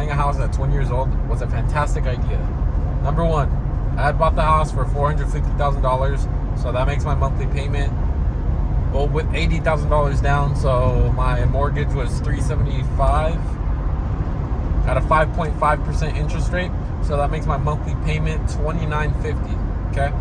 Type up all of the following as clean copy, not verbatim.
buying a house at 20 years old was a fantastic idea. Number one, I had bought the house for $450,000, so that makes my monthly payment, well, with $80,000 down, so my mortgage was $375 at a 5.5% interest rate, so that makes my monthly payment $2,950. Okay,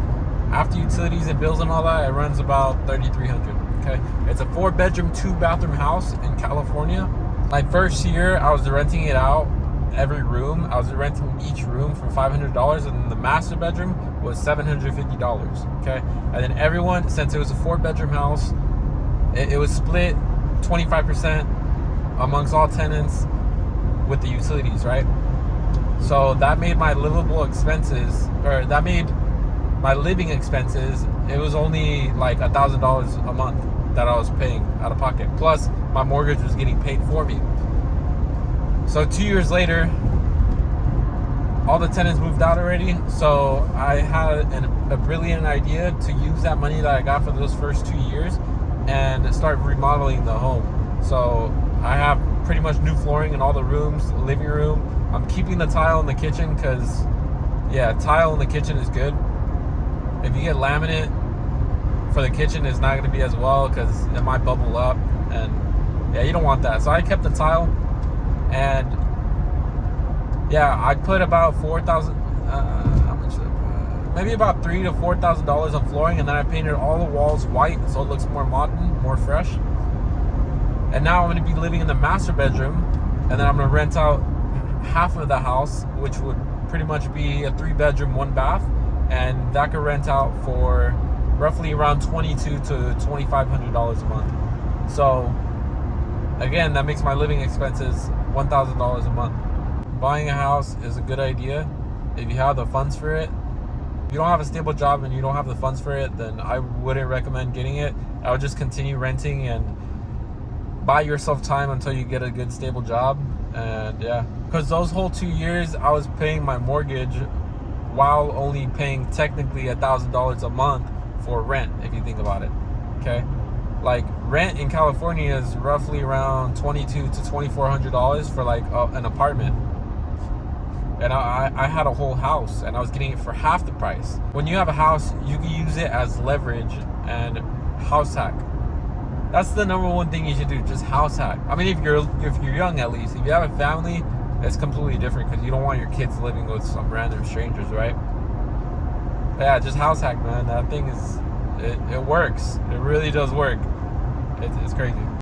after utilities and bills and all that, it runs about $3,300. Okay, it's a 4-bedroom, 2-bathroom house in California. My first year, I was renting it out, every room. I was renting each room for $500, and the master bedroom was $750. Okay, and then everyone, since it was a 4-bedroom house, it was split 25% amongst all tenants with the utilities, right? So that made my livable expenses, or that made my living expenses, it was only like $1,000 a month that I was paying out of pocket. Plus, my mortgage was getting paid for me. So 2 years later, all the tenants moved out already. So I had a brilliant idea to use that money that I got for those first 2 years and start remodeling the home. So I have pretty much new flooring in all the rooms, living room. I'm keeping the tile in the kitchen because, yeah, tile in the kitchen is good. If you get laminate for the kitchen, it's not going to be as well because it might bubble up, and yeah, you don't want that. So I kept the tile, and yeah, I put about $4,000, how much? Maybe about $3,000 to $4,000 on flooring, and then I painted all the walls white so it looks more modern, more fresh. And now I'm going to be living in the master bedroom, and then I'm going to rent out half of the house, which would pretty much be a 3-bedroom, 1-bath, and that could rent out for roughly around $2,200 to $2,500 a month. So again, that makes my living expenses $1,000 a month. Buying a house is a good idea if you have the funds for it. If you don't have a stable job and you don't have the funds for it, then I wouldn't recommend getting it. I would just continue renting and buy yourself time until you get a good stable job. And yeah, because those whole 2 years I was paying my mortgage while only paying technically $1,000 a month for rent, if you think about it. Okay, like rent in California is roughly around $2,200 to $2,400 for like an apartment, and I had a whole house and I was getting it for half the price. When you have a house, you can use it as leverage and house hack. That's the number one thing you should do, just house hack. I mean, if you're young, at least. If you have a family, it's completely different because you don't want your kids living with some random strangers, right? But yeah, just house hack, man. That thing is, it works. It really does work. It's crazy.